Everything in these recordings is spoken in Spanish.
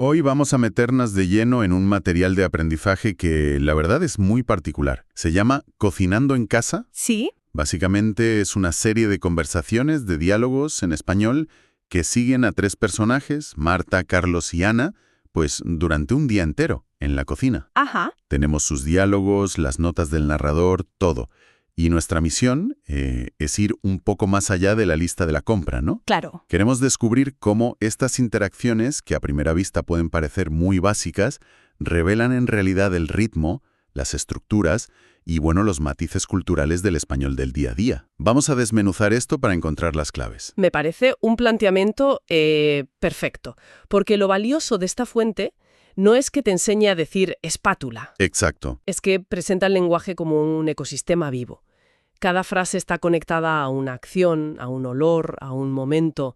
Hoy vamos a meternos de lleno en un material de aprendizaje que la verdad es muy particular. Se llama Cocinando en casa. Sí, Básicamente es una serie de conversaciones, de diálogos en español que siguen a tres personajes, Marta, Carlos y Ana, pues durante un día entero en la cocina. ajá. Tenemos sus diálogos, las notas del narrador, todo. Y nuestra misión es ir un poco más allá de la lista de la compra, ¿no? Claro. Queremos descubrir cómo estas interacciones, que a primera vista pueden parecer muy básicas, revelan en realidad el ritmo, las estructuras y, bueno, los matices culturales del español del día a día. Vamos a desmenuzar esto para encontrar las claves. Me parece un planteamiento perfecto, porque lo valioso de esta fuente no es que te enseñe a decir espátula, Exacto. es que presenta el lenguaje como un ecosistema vivo. Cada frase está conectada a una acción, a un olor, a un momento.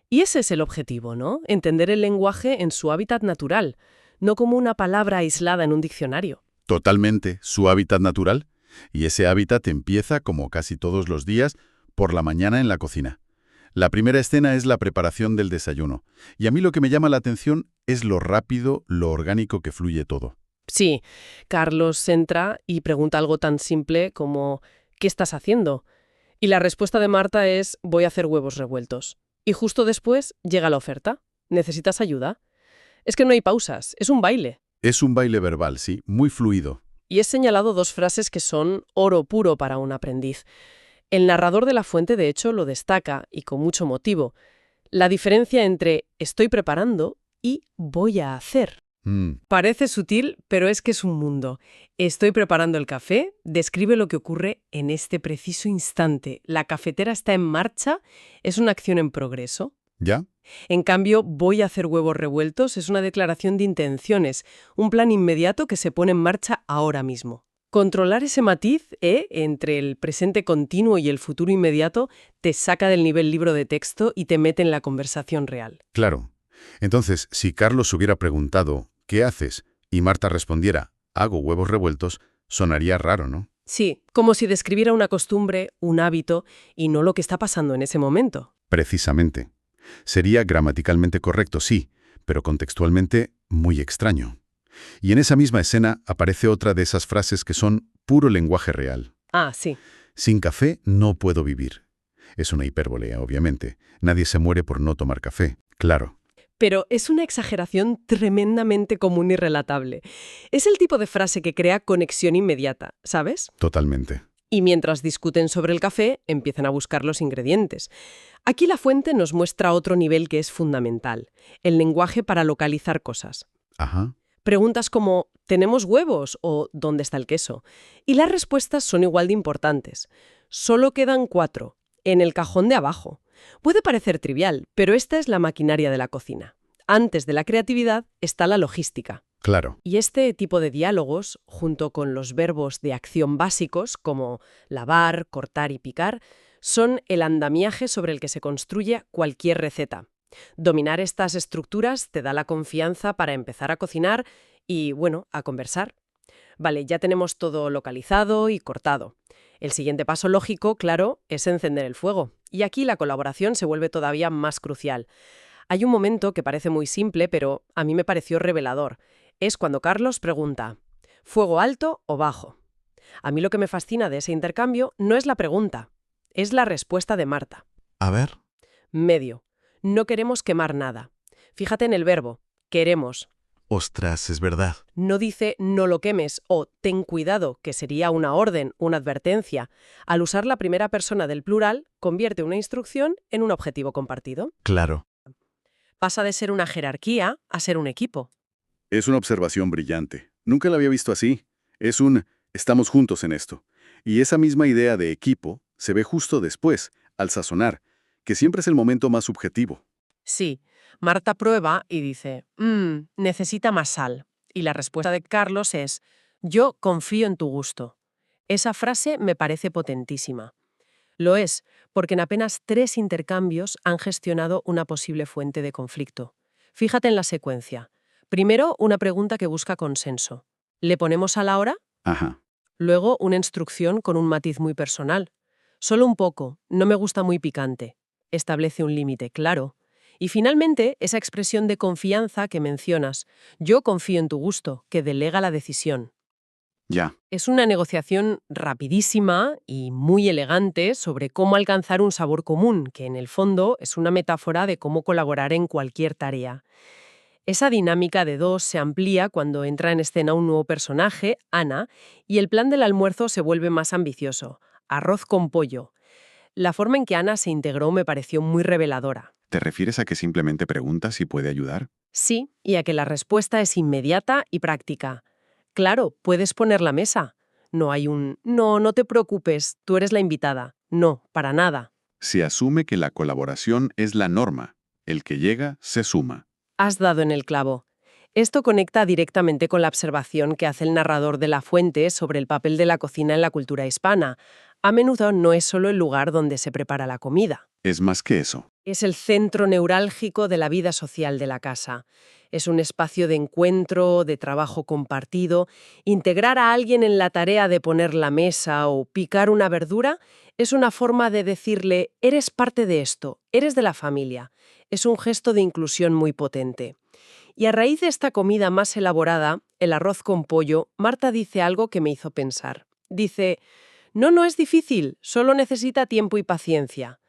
Y ese es el objetivo, ¿no? Entender el lenguaje en su hábitat natural, no como una palabra aislada en un diccionario. Totalmente su hábitat natural. Y ese hábitat empieza, como casi todos los días, por la mañana en la cocina. La primera escena es la preparación del desayuno. Y a mí lo que me llama la atención es lo rápido, lo orgánico que fluye todo. Sí, Carlos entra y pregunta algo tan simple como ¿qué estás haciendo? Y la respuesta de Marta es voy a hacer huevos revueltos. Y justo después llega la oferta. ¿Necesitas ayuda? Es que no hay pausas, es un baile. Es un baile verbal, sí, muy fluido. Y he señalado dos frases que son oro puro para un aprendiz. El narrador de la fuente, de hecho, lo destaca, y con mucho motivo. La diferencia entre estoy preparando y voy a hacer. Mm, Parece sutil, pero es que es un mundo. Estoy preparando el café, describe lo que ocurre en este preciso instante. La cafetera está en marcha, es una acción en progreso. ¿Ya? En cambio, voy a hacer huevos revueltos es una declaración de intenciones, un plan inmediato que se pone en marcha ahora mismo. Controlar ese matiz, entre el presente continuo y el futuro inmediato, te saca del nivel libro de texto y te mete en la conversación real. Claro. Entonces, si Carlos hubiera preguntado, ¿qué haces? Y Marta respondiera, hago huevos revueltos, sonaría raro, ¿no? Sí, como si describiera una costumbre, un hábito, y no lo que está pasando en ese momento. Precisamente. Sería gramaticalmente correcto, sí, pero contextualmente muy extraño. Y en esa misma escena aparece otra de esas frases que son puro lenguaje real. Ah, sí. Sin café no puedo vivir. Es una hipérbole, obviamente. Nadie se muere por no tomar café, claro. Pero es una exageración tremendamente común y relatable. Es el tipo de frase que crea conexión inmediata, ¿sabes? Totalmente. Y mientras discuten sobre el café, empiezan a buscar los ingredientes. Aquí la fuente nos muestra otro nivel que es fundamental, el lenguaje para localizar cosas. Ajá. Preguntas como ¿tenemos huevos? O ¿dónde está el queso? Y las respuestas son igual de importantes. Solo quedan 4, en el cajón de abajo. Puede parecer trivial, pero esta es la maquinaria de la cocina. Antes de la creatividad está la logística. Claro. Y este tipo de diálogos, junto con los verbos de acción básicos como lavar, cortar y picar, son el andamiaje sobre el que se construye cualquier receta. Dominar estas estructuras te da la confianza para empezar a cocinar y, bueno, a conversar. Vale, ya tenemos todo localizado y cortado. El siguiente paso lógico, claro, es encender el fuego. Y aquí la colaboración se vuelve todavía más crucial. Hay un momento que parece muy simple, pero a mí me pareció revelador. Es cuando Carlos pregunta, ¿fuego alto o bajo? A mí lo que me fascina de ese intercambio no es la pregunta, es la respuesta de Marta. A ver. Medio. No queremos quemar nada. Fíjate en el verbo, queremos. Ostras, es verdad. No dice no lo quemes o ten cuidado, que sería una orden, una advertencia. Al usar la primera persona del plural, convierte una instrucción en un objetivo compartido. Claro. Pasa de ser una jerarquía a ser un equipo. Es una observación brillante. Nunca la había visto así. Es un estamos juntos en esto. Y esa misma idea de equipo se ve justo después, al sazonar, que siempre es el momento más subjetivo. Sí, Marta prueba y dice, necesita más sal. Y la respuesta de Carlos es, yo confío en tu gusto. Esa frase me parece potentísima. Lo es, porque en apenas 3 intercambios han gestionado una posible fuente de conflicto. Fíjate en la secuencia. Primero, una pregunta que busca consenso. ¿Le ponemos a la hora? Ajá. Luego, una instrucción con un matiz muy personal. Solo un poco, no me gusta muy picante. Establece un límite claro. Y finalmente, esa expresión de confianza que mencionas, yo confío en tu gusto, que delega la decisión. Ya. Es una negociación rapidísima y muy elegante sobre cómo alcanzar un sabor común, que en el fondo es una metáfora de cómo colaborar en cualquier tarea. Esa dinámica de dos se amplía cuando entra en escena un nuevo personaje, Ana, y el plan del almuerzo se vuelve más ambicioso. Arroz con pollo. La forma en que Ana se integró me pareció muy reveladora. ¿Te refieres a que simplemente pregunta si puede ayudar? Sí, y a que la respuesta es inmediata y práctica. Claro, puedes poner la mesa. No hay un no, no te preocupes, tú eres la invitada. No, para nada. Se asume que la colaboración es la norma. El que llega se suma. Has dado en el clavo. Esto conecta directamente con la observación que hace el narrador de La Fuente sobre el papel de la cocina en la cultura hispana. A menudo no es solo el lugar donde se prepara la comida. Es más que eso. Es el centro neurálgico de la vida social de la casa. Es un espacio de encuentro, de trabajo compartido. Integrar a alguien en la tarea de poner la mesa o picar una verdura es una forma de decirle, eres parte de esto, eres de la familia. Es un gesto de inclusión muy potente. Y a raíz de esta comida más elaborada, el arroz con pollo, Marta dice algo que me hizo pensar. Dice, no es difícil, solo necesita tiempo y paciencia.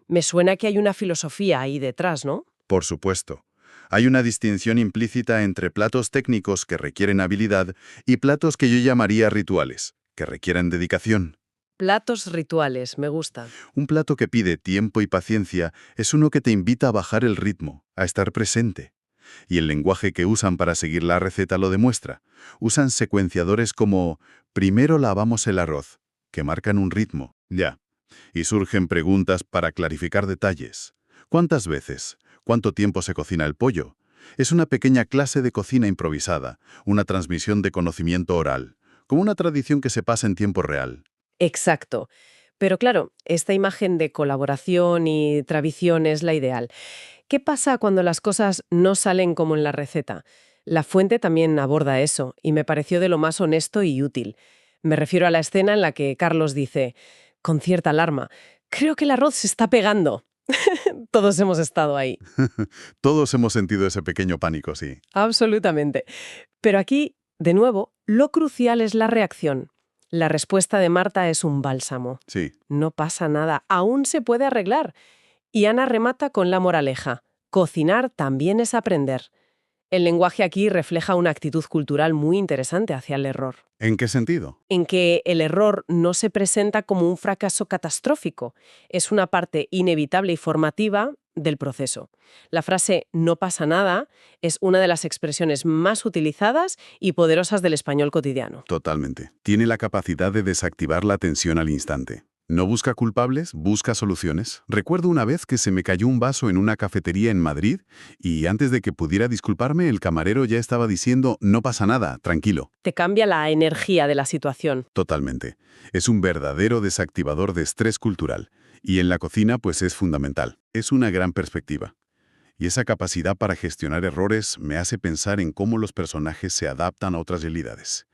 Me suena que hay una filosofía ahí detrás, ¿no? Por supuesto. Hay una distinción implícita entre platos técnicos que requieren habilidad y platos que yo llamaría rituales, que requieren dedicación. Platos rituales, me gusta. Un plato que pide tiempo y paciencia es uno que te invita a bajar el ritmo, a estar presente. Y el lenguaje que usan para seguir la receta lo demuestra. Usan secuenciadores como primero lavamos el arroz, que marcan un ritmo, ya. Y surgen preguntas para clarificar detalles. ¿Cuántas veces? ¿Cuánto tiempo se cocina el pollo? Es una pequeña clase de cocina improvisada, una transmisión de conocimiento oral, como una tradición que se pasa en tiempo real. Exacto. Pero claro, esta imagen de colaboración y tradición es la ideal. ¿Qué pasa cuando las cosas no salen como en la receta? La Fuente también aborda eso, y me pareció de lo más honesto y útil. Me refiero a la escena en la que Carlos dice, con cierta alarma, creo que el arroz se está pegando. Todos hemos estado ahí. Todos hemos sentido ese pequeño pánico, sí. Absolutamente. Pero aquí, de nuevo, lo crucial es la reacción. La respuesta de Marta es un bálsamo. Sí. No pasa nada, aún se puede arreglar. Y Ana remata con la moraleja. Cocinar también es aprender. El lenguaje aquí refleja una actitud cultural muy interesante hacia el error. ¿En qué sentido? En que el error no se presenta como un fracaso catastrófico, es una parte inevitable y formativa del proceso. La frase "no pasa nada" es una de las expresiones más utilizadas y poderosas del español cotidiano. Totalmente. Tiene la capacidad de desactivar la tensión al instante. No busca culpables, busca soluciones. Recuerdo una vez que se me cayó un vaso en una cafetería en Madrid y antes de que pudiera disculparme, el camarero ya estaba diciendo no pasa nada, tranquilo. Te cambia la energía de la situación. Totalmente. Es un verdadero desactivador de estrés cultural. Y en la cocina, pues es fundamental. Es una gran perspectiva. Y esa capacidad para gestionar errores me hace pensar en cómo los personajes se adaptan a otras realidades.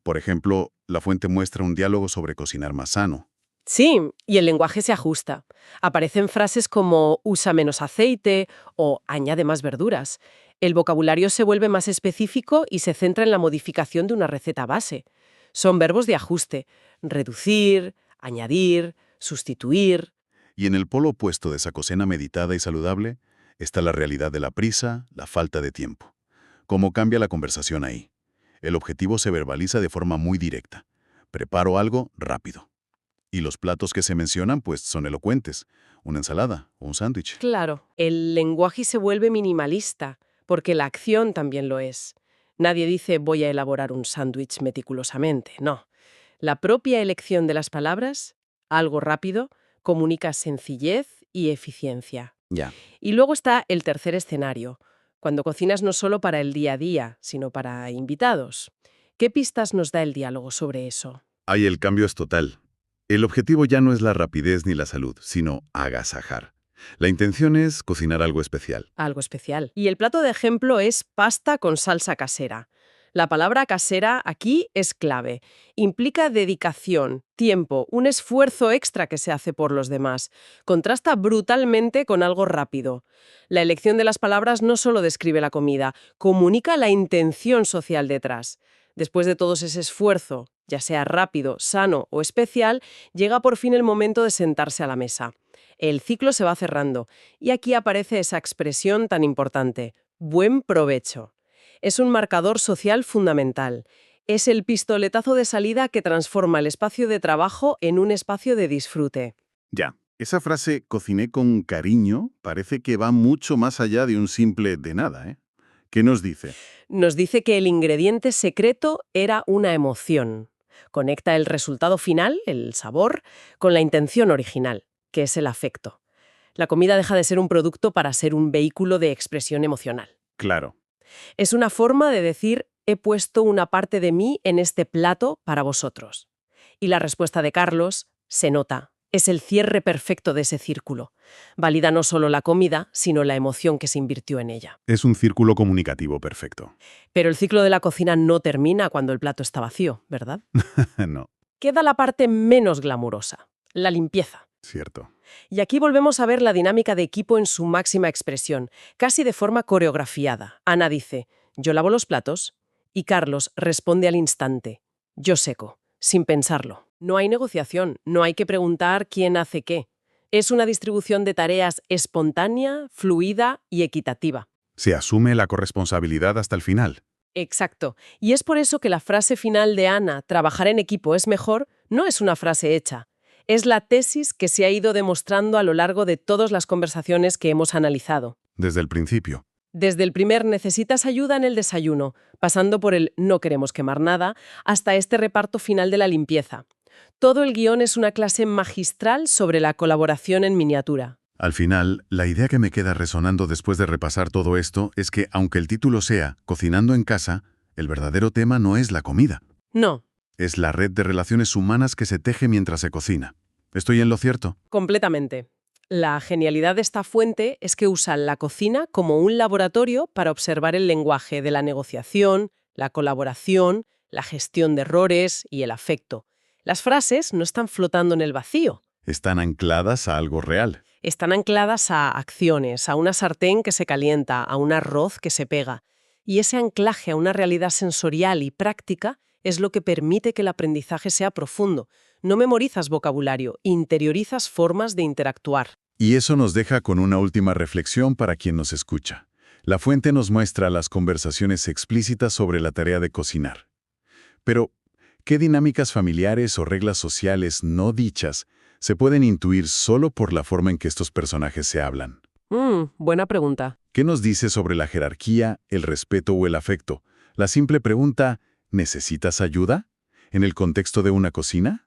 Por ejemplo, La Fuente muestra un diálogo sobre cocinar más sano. Sí, y el lenguaje se ajusta. Aparecen frases como usa menos aceite o añade más verduras. El vocabulario se vuelve más específico y se centra en la modificación de una receta base. Son verbos de ajuste: reducir, añadir, sustituir. Y en el polo opuesto de esa cocina meditada y saludable está la realidad de la prisa, la falta de tiempo. ¿Cómo cambia la conversación ahí? El objetivo se verbaliza de forma muy directa. Preparo algo rápido. Y los platos que se mencionan, pues, son elocuentes. Una ensalada o un sándwich. Claro, el lenguaje se vuelve minimalista, porque la acción también lo es. Nadie dice voy a elaborar un sándwich meticulosamente, no. La propia elección de las palabras, algo rápido, comunica sencillez y eficiencia. Ya. Y luego está el tercer escenario, cuando cocinas no solo para el día a día, sino para invitados. ¿Qué pistas nos da el diálogo sobre eso? Ahí el cambio es total. El objetivo ya no es la rapidez ni la salud, sino agasajar. La intención es cocinar algo especial. Algo especial. Y el plato de ejemplo es pasta con salsa casera. La palabra casera aquí es clave. Implica dedicación, tiempo, un esfuerzo extra que se hace por los demás. Contrasta brutalmente con algo rápido. La elección de las palabras no solo describe la comida, comunica la intención social detrás. Después de todo ese esfuerzo, ya sea rápido, sano o especial, llega por fin el momento de sentarse a la mesa. El ciclo se va cerrando y aquí aparece esa expresión tan importante: buen provecho. Es un marcador social fundamental. Es el pistoletazo de salida que transforma el espacio de trabajo en un espacio de disfrute. Ya, esa frase cociné con cariño parece que va mucho más allá de un simple de nada, ¿eh? ¿Qué nos dice? Nos dice que el ingrediente secreto era una emoción. Conecta el resultado final, el sabor, con la intención original, que es el afecto. La comida deja de ser un producto para ser un vehículo de expresión emocional. Claro. Es una forma de decir: he puesto una parte de mí en este plato para vosotros. Y la respuesta de Carlos se nota. Es el cierre perfecto de ese círculo. Valida no solo la comida, sino la emoción que se invirtió en ella. Es un círculo comunicativo perfecto. Pero el ciclo de la cocina no termina cuando el plato está vacío, ¿verdad? No, Queda la parte menos glamurosa, la limpieza. cierto. Y aquí volvemos a ver la dinámica de equipo en su máxima expresión, casi de forma coreografiada. Ana dice: yo lavo los platos, y Carlos responde al instante: yo seco, sin pensarlo. No hay negociación, no hay que preguntar quién hace qué. Es una distribución de tareas espontánea, fluida y equitativa. Se asume la corresponsabilidad hasta el final. Exacto. Y es por eso que la frase final de Ana, trabajar en equipo es mejor, no es una frase hecha. Es la tesis que se ha ido demostrando a lo largo de todas las conversaciones que hemos analizado. Desde el principio. Desde el primer «necesitas ayuda en el desayuno», pasando por el «no queremos quemar nada», hasta este reparto final de la limpieza. Todo el guión es una clase magistral sobre la colaboración en miniatura. Al final, la idea que me queda resonando después de repasar todo esto es que, aunque el título sea Cocinando en casa, el verdadero tema no es la comida. No, Es la red de relaciones humanas que se teje mientras se cocina. ¿Estoy en lo cierto? completamente. La genialidad de esta fuente es que usa la cocina como un laboratorio para observar el lenguaje de la negociación, la colaboración, la gestión de errores y el afecto. Las frases no están flotando en el vacío. Están ancladas a algo real. Están ancladas a acciones, a una sartén que se calienta, a un arroz que se pega. Y ese anclaje a una realidad sensorial y práctica es lo que permite que el aprendizaje sea profundo. No memorizas vocabulario, interiorizas formas de interactuar. Y eso nos deja con una última reflexión para quien nos escucha. La fuente nos muestra las conversaciones explícitas sobre la tarea de cocinar. Pero, ¿qué dinámicas familiares o reglas sociales no dichas se pueden intuir solo por la forma en que estos personajes se hablan? Buena pregunta. ¿Qué nos dice sobre la jerarquía, el respeto o el afecto? La simple pregunta, ¿necesitas ayuda? ¿En el contexto de una cocina?